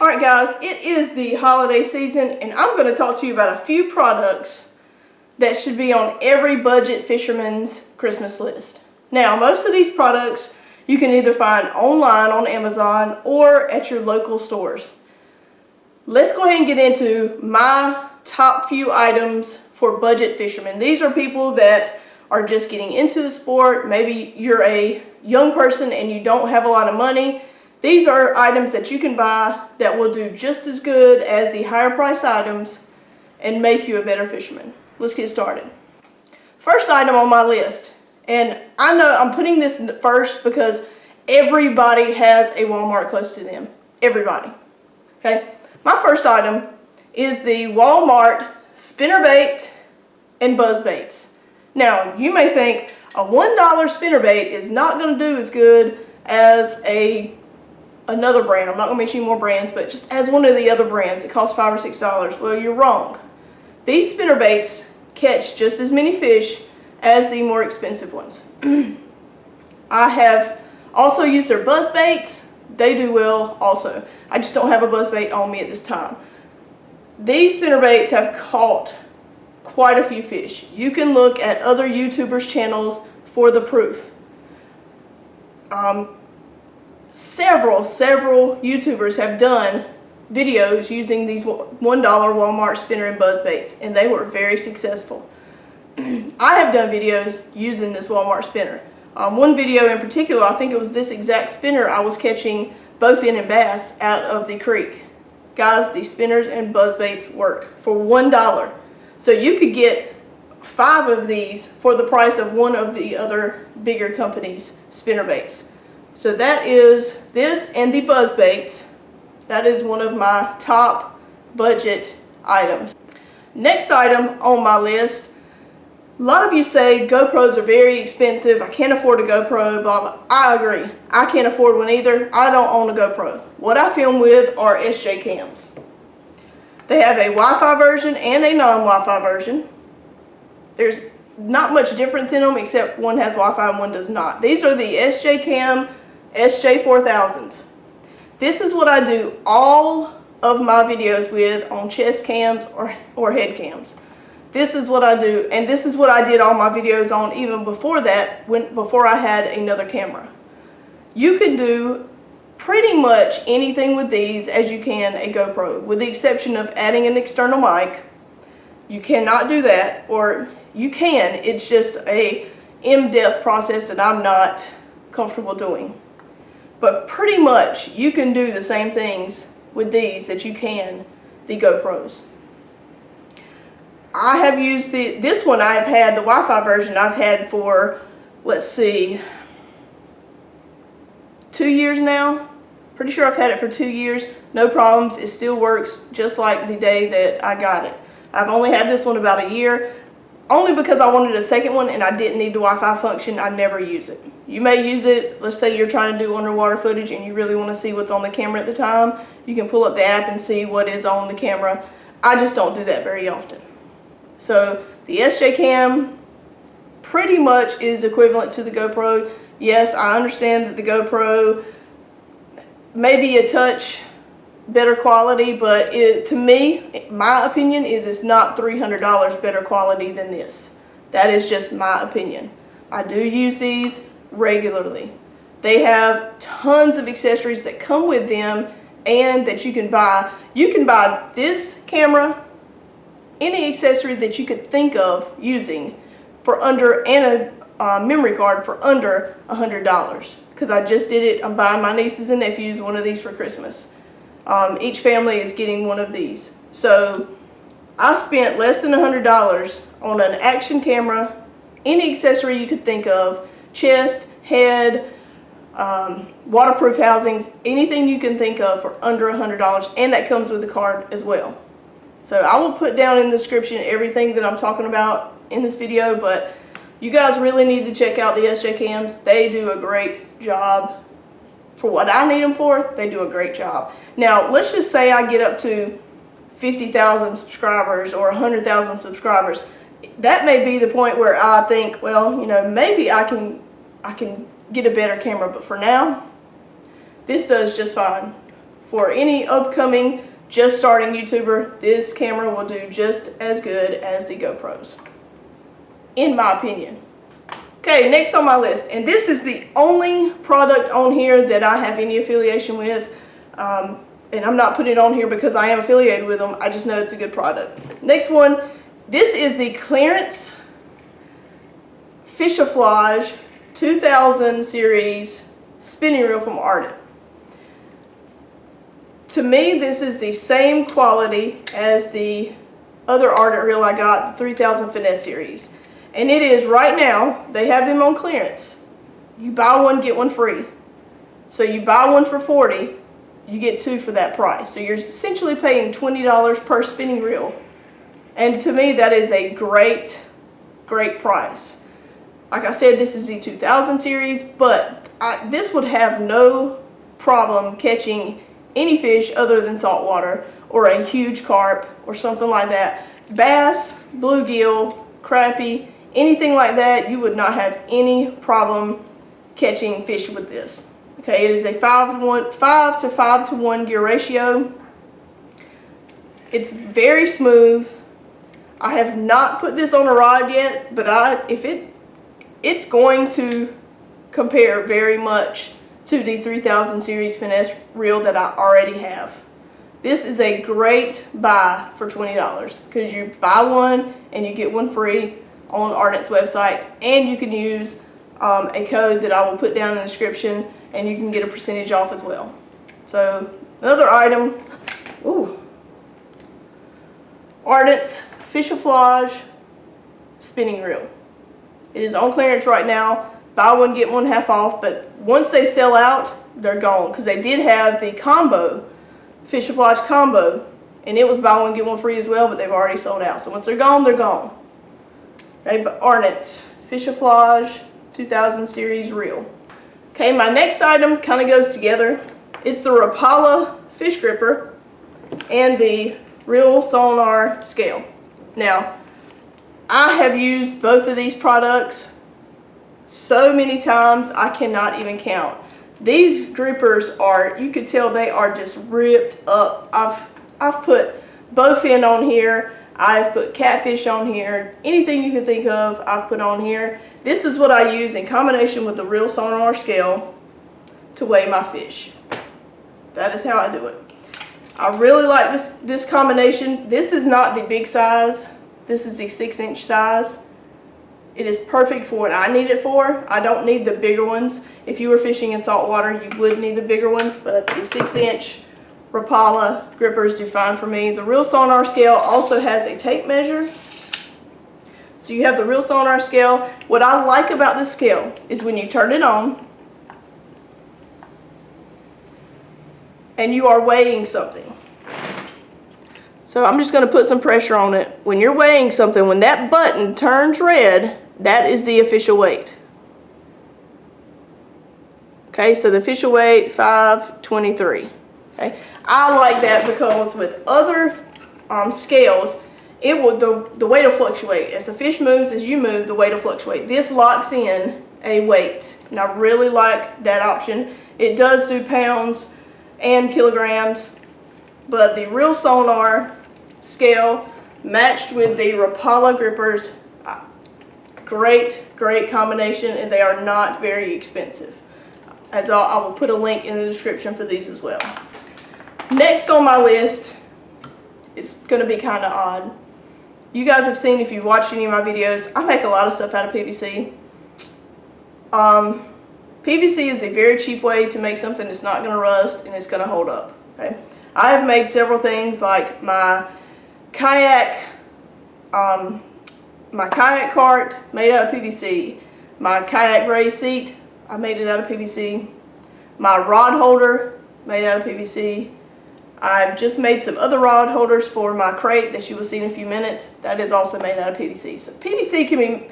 Alright guys, it is the holiday season and I'm going to talk to you about a few products that should be on every budget fisherman's Christmas list. Now, most of these products you can either find online on Amazon or at your local stores. Let's go ahead and get into my top few items for budget fishermen. These are people that are just getting into the sport. Maybe you're a young person and you don't have a lot of money. These are items that you can buy that will do just as good as the higher priced items and make you a better fisherman. Let's get started. First item on my list, and I know I'm putting this first because everybody has a Walmart close to them. Everybody. Okay? My first item is the Walmart spinnerbait and buzzbaits. Now, you may think a $1 spinnerbait is not going to do as good as another brand. I'm not going to mention any more brands, but just as one of the other brands, it costs $5 or $6. Well, you're wrong. These spinnerbaits catch just as many fish as the more expensive ones. I have also used their buzzbaits. They do well also. I just don't have a buzzbait on me at this time. These spinnerbaits have caught quite a few fish. You can look at other YouTubers' channels for the proof. Several YouTubers have done videos using these $1 Walmart spinner and buzzbaits, and they were very successful. I have done videos using this Walmart spinner. One video in particular, I think it was this exact spinner, I was catching bowfin and bass out of the creek. Guys, these spinners and buzzbaits work for $1. So you could get 5 of these for the price of one of the other bigger companies' spinnerbaits. So that is this and the buzzbaits. That is one of my top budget items. Next item on my list, a lot of you say GoPros are very expensive. I can't afford a GoPro, blah, blah. I agree. I can't afford one either. I don't own a GoPro. What I film with are SJ cams. They have a Wi-Fi version and a non-Wi-Fi version. There's not much difference in them except one has Wi-Fi and one does not. These are the SJ Cam SJ4000s. This is what I do all of my videos with on chest cams or head cams. This is what I do, and this is what I did all my videos on even before that, before I had another camera. You can do pretty much anything with these as you can a GoPro, with the exception of adding an external mic. You cannot do that, or you can, it's just a in-depth process that I'm not comfortable doing. But pretty much you can do the same things with these that you can the GoPros. I have used this one. I've had the Wi-Fi version I've had for, let's see, 2 years now. Pretty sure I've had it for 2 years. No problems. It still works just like the day that I got it. I've only had this one about a year, only because I wanted a second one and I didn't need the Wi-Fi function. I never use it. You may use it, let's say you're trying to do underwater footage and you really want to see what's on the camera at the time. You can pull up the app and see what is on the camera. I just don't do that very often. So the SJ Cam pretty much is equivalent to the GoPro. Yes, I understand that the GoPro may be a touch better quality, but to me, my opinion is it's not $300 better quality than this. That is just my opinion. I do use these regularly. They have tons of accessories that come with them and that you can buy. You can buy this camera, any accessory that you could think of using for under, and a memory card for under $100. Because I just did it. I'm buying my nieces and nephews one of these for Christmas. Each family is getting one of these. So I spent less than $100 on an action camera, any accessory you could think of, chest, head, waterproof housings, anything you can think of for under $100, and that comes with the card as well. So I will put down in the description everything that I'm talking about in this video, but you guys really need to check out the SJ Cams. They do a great job. For what I need them for, they do a great job. Now, let's just say I get up to 50,000 subscribers or 100,000 subscribers. That may be the point where I think, well, you know, maybe I can get a better camera, but for now, this does just fine for any upcoming, just starting YouTuber, this camera will do just as good as the GoPros, in my opinion. Okay, next on my list, and this is the only product on here that I have any affiliation with, and I'm not putting it on here because I am affiliated with them, I just know it's a good product. Next one, this is the Clearance Fisherflage 2000 series spinning reel from Ardent. To me, this is the same quality as the other Ardent reel I got, the 3000 Finesse series. And it is, right now, they have them on clearance. You buy one, get one free. So you buy one for $40, you get two for that price. So you're essentially paying $20 per spinning reel. And to me, that is a great, great price. Like I said, this is the 2000 series, but this would have no problem catching any fish other than saltwater or a huge carp or something like that. Bass, bluegill, crappie, anything like that, you would not have any problem catching fish with this. Okay, it is a 5 to 5 to 1 gear ratio. It's very smooth. I have not put this on a rod yet, but it's going to compare very much to the 3000 series finesse reel that I already have. This is a great buy for $20 because you buy one and you get one free on Ardent's website, and you can use a code that I will put down in the description, and you can get a percentage off as well. So another item, Ardent's Fisherflage spinning reel. It is on clearance right now. Buy one, get one half off, but once they sell out, they're gone, because they did have the combo, Fisherflage combo, and it was buy one, get one free as well, but they've already sold out. So once they're gone, they're gone. Okay, but Ardent Fisherflage 2000 series reel. Okay, my next item kind of goes together. It's the Rapala fish gripper and the reel sonar scale. Now, I have used both of these products so many times I cannot even count. These grippers are, you could tell they are just ripped up. I've put bowfin on here. I've put catfish on here. Anything you can think of, I've put on here. This is what I use in combination with the reel sonar scale to weigh my fish. That is how I do it. I really like this combination. This is not the big size. This is the 6-inch size. It is perfect for what I need it for. I don't need the bigger ones. If you were fishing in salt water, you would need the bigger ones, but the 6-inch Rapala grippers do fine for me. The reel sonar scale also has a tape measure. So you have the reel sonar scale. What I like about this scale is when you turn it on and you are weighing something. So I'm just going to put some pressure on it. When you're weighing something, when that button turns red, that is the official weight. Okay, so the official weight, 523. Okay, I like that because with other scales, it will the weight will fluctuate. As the fish moves, as you move, the weight will fluctuate. This locks in a weight, and I really like that option. It does do pounds and kilograms, but the reel sonar scale matched with the Rapala grippers, great combination, and they are not very expensive. As I will put a link in the description for these as well. Next on my list is going to be kind of odd. You guys have seen, if you've watched any of my videos, I make a lot of stuff out of PVC. PVC is a very cheap way to make something that's not going to rust and it's going to hold up. Okay? I have made several things like my kayak cart made out of PVC, my kayak raised seat, I made it out of PVC, my rod holder made out of PVC. I've just made some other rod holders for my crate that you will see in a few minutes. That is also made out of PVC. So PVC can be,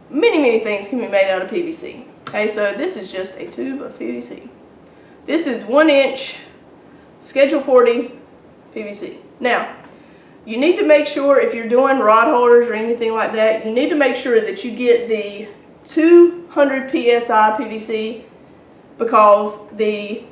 many things can be made out of PVC. Okay, so this is just a tube of PVC. This is 1-inch Schedule 40 PVC. Now, you need to make sure if you're doing rod holders or anything like that, you need to make sure that you get the 200 PSI PVC, because the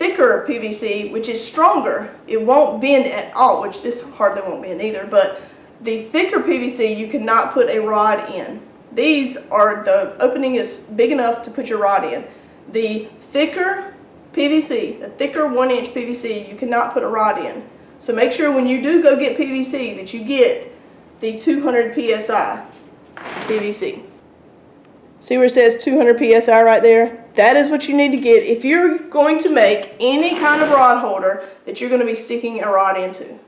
thicker PVC, which is stronger. It won't bend at all, which this hardly won't bend either, but the thicker PVC you cannot put a rod in. These are, the opening is big enough to put your rod in. The thicker PVC, the thicker 1-inch PVC, you cannot put a rod in. So make sure when you do go get PVC that you get the 200 PSI PVC. See where it says 200 PSI right there? That is what you need to get if you're going to make any kind of rod holder that you're going to be sticking a rod into.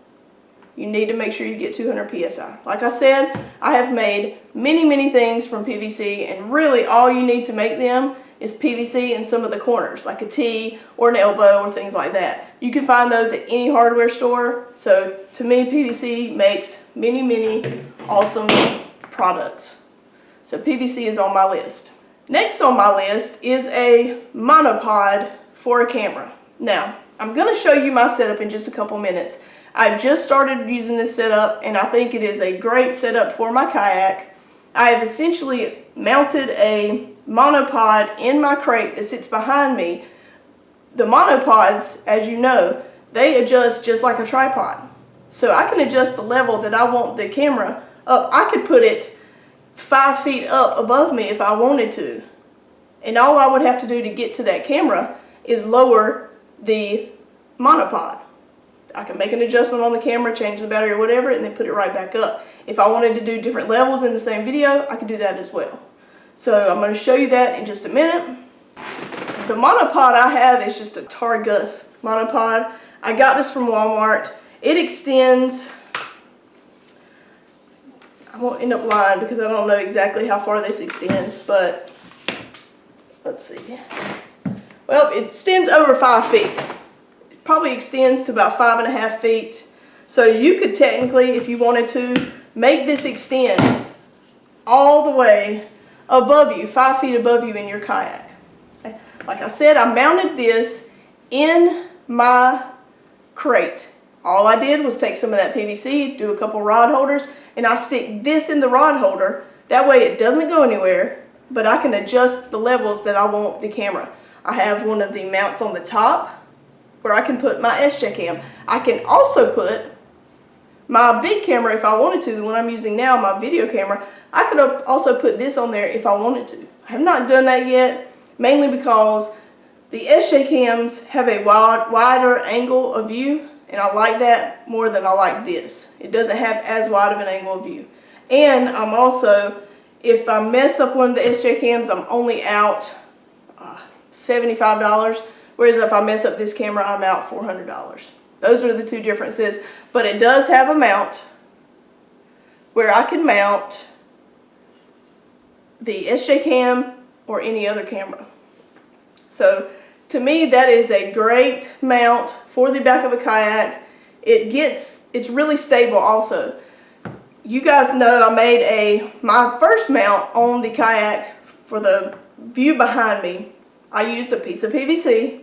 You need to make sure you get 200 PSI. Like I said, I have made many things from PVC, and really all you need to make them is PVC in some of the corners, like a T or an elbow or things like that. You can find those at any hardware store. So to me, PVC makes many awesome products. So PVC is on my list. Next on my list is a monopod for a camera. Now, I'm going to show you my setup in just a couple minutes. I've just started using this setup, and I think it is a great setup for my kayak. I have essentially mounted a monopod in my crate that sits behind me. The monopods, as you know, they adjust just like a tripod. So I can adjust the level that I want the camera up. I could put it 5 feet up above me if I wanted to. And all I would have to do to get to that camera is lower the monopod. I can make an adjustment on the camera, change the battery or whatever, and then put it right back up. If I wanted to do different levels in the same video, I could do that as well. So I'm going to show you that in just a minute. The monopod I have is just a Targus monopod. I got this from Walmart. It extends, I won't end up lying because I don't know exactly how far this extends, but let's see. Well, it extends over 5 feet. It probably extends to about 5.5 feet. So you could technically, if you wanted to, make this extend all the way above you, 5 feet above you in your kayak. Okay. Like I said, I mounted this in my crate. All I did was take some of that PVC, do a couple rod holders, and I stick this in the rod holder. That way it doesn't go anywhere, but I can adjust the levels that I want the camera. I have one of the mounts on the top where I can put my SJ cam. I can also put my big camera if I wanted to, the one I'm using now, my video camera. I could also put this on there if I wanted to. I have not done that yet, mainly because the SJ cams have a wider angle of view, and I like that more than I like this. It doesn't have as wide of an angle of view. And I'm also, if I mess up one of the SJ cams, I'm only out $75, whereas if I mess up this camera, I'm out $400. Those are the two differences, but it does have a mount where I can mount the SJ cam or any other camera. So to me, that is a great mount for the back of a kayak. It's really stable also. You guys know I made my first mount on the kayak for the view behind me. I used a piece of PVC,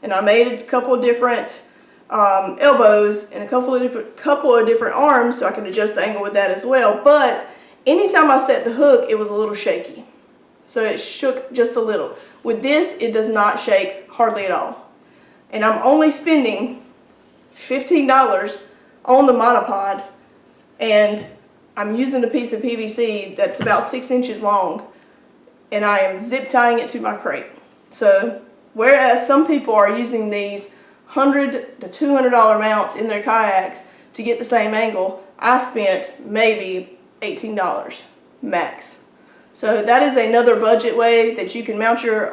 and I made a couple of different elbows and a couple of different arms so I can adjust the angle with that as well. But anytime I set the hook, it was a little shaky. So it shook just a little. With this, it does not shake hardly at all. And I'm only spending $15 on the monopod, and I'm using a piece of PVC that's about 6 inches long, and I am zip tying it to my crate. So whereas some people are using these $100 to $200 mounts in their kayaks to get the same angle, I spent maybe $18 max. So that is another budget way that you can mount your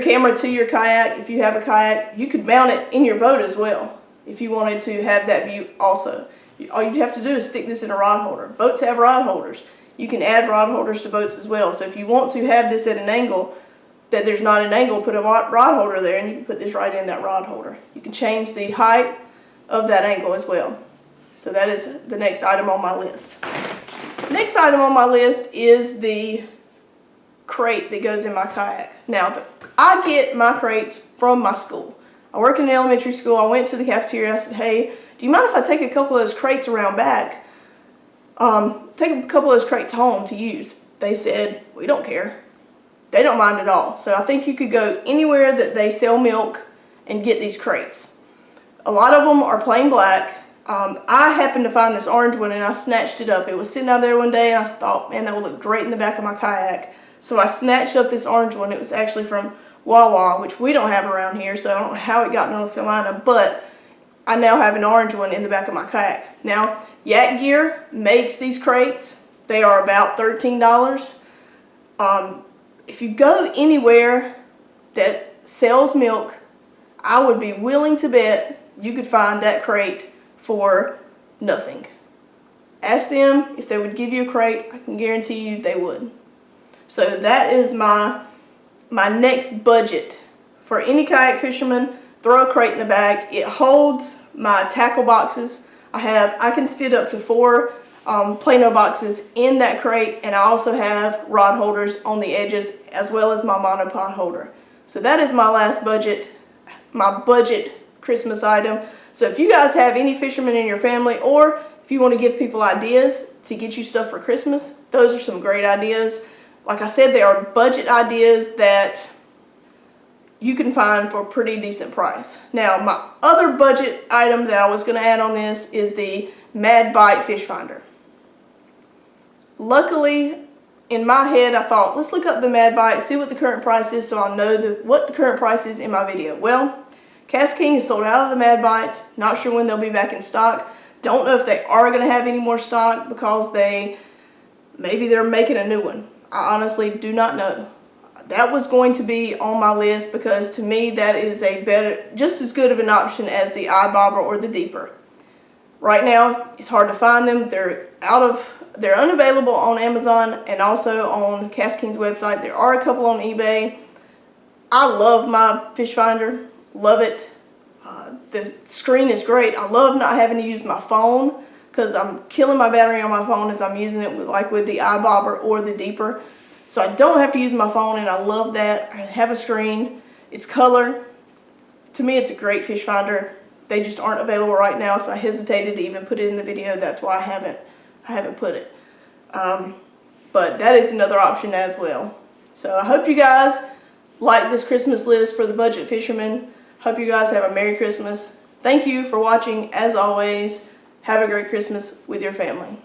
camera to your kayak. If you have a kayak, you could mount it in your boat as well if you wanted to have that view also. All you have to do is stick this in a rod holder. Boats have rod holders. You can add rod holders to boats as well. So if you want to have this at an angle that there's not an angle, put a rod holder there, and you can put this right in that rod holder. You can change the height of that angle as well. So that is the next item on my list. Next item on my list is the crate that goes in my kayak. Now, I get my crates from my school. I work in an elementary school. I went to the cafeteria. I said, hey, do you mind if I take a couple of those crates around back? Take a couple of those crates home to use. They said, we don't care. They don't mind at all. So I think you could go anywhere that they sell milk and get these crates. A lot of them are plain black. I happened to find this orange one and I snatched it up. It was sitting out there one day and I thought, man, that would look great in the back of my kayak. So I snatched up this orange one. It was actually from Wawa, which we don't have around here, so I don't know how it got in North Carolina, but I now have an orange one in the back of my kayak. Now, Yak Gear makes these crates. They are about $13. If you go anywhere that sells milk, I would be willing to bet you could find that crate for nothing. Ask them if they would give you a crate. I can guarantee you they would. So that is my next budget for any kayak fisherman. Throw a crate in the back. It holds my tackle boxes. I can fit up to 4 Plano boxes in that crate, and I also have rod holders on the edges as well as my monopod holder. So that is my last budget, my budget Christmas item. So if you guys have any fishermen in your family, or if you want to give people ideas to get you stuff for Christmas, those are some great ideas. Like I said, they are budget ideas that you can find for a pretty decent price. Now, my other budget item that I was going to add on this is the Mad Bite fish finder. Luckily, in my head, I thought, let's look up the Mad Bite, see what the current price is so I'll know what the current price is in my video. Well, Cast King is sold out of the Mad Bites. Not sure when they'll be back in stock. Don't know if they are going to have any more stock because maybe they're making a new one. I honestly do not know. That was going to be on my list because to me that is just as good of an option as the eye bobber or the deeper. Right now it's hard to find them. They're unavailable on Amazon and also on Cast King's website. There are a couple on eBay. I love my fish finder. Love it. The screen is great. I love not having to use my phone because I'm killing my battery on my phone as I'm using it with the eye bobber or the deeper. So I don't have to use my phone, and I love that. I have a screen. It's color. To me, it's a great fish finder. They just aren't available right now, so I hesitated to even put it in the video. That's why I haven't put it. But that is another option as well. So I hope you guys like this Christmas list for the budget fisherman. Hope you guys have a Merry Christmas. Thank you for watching. As always, have a great Christmas with your family.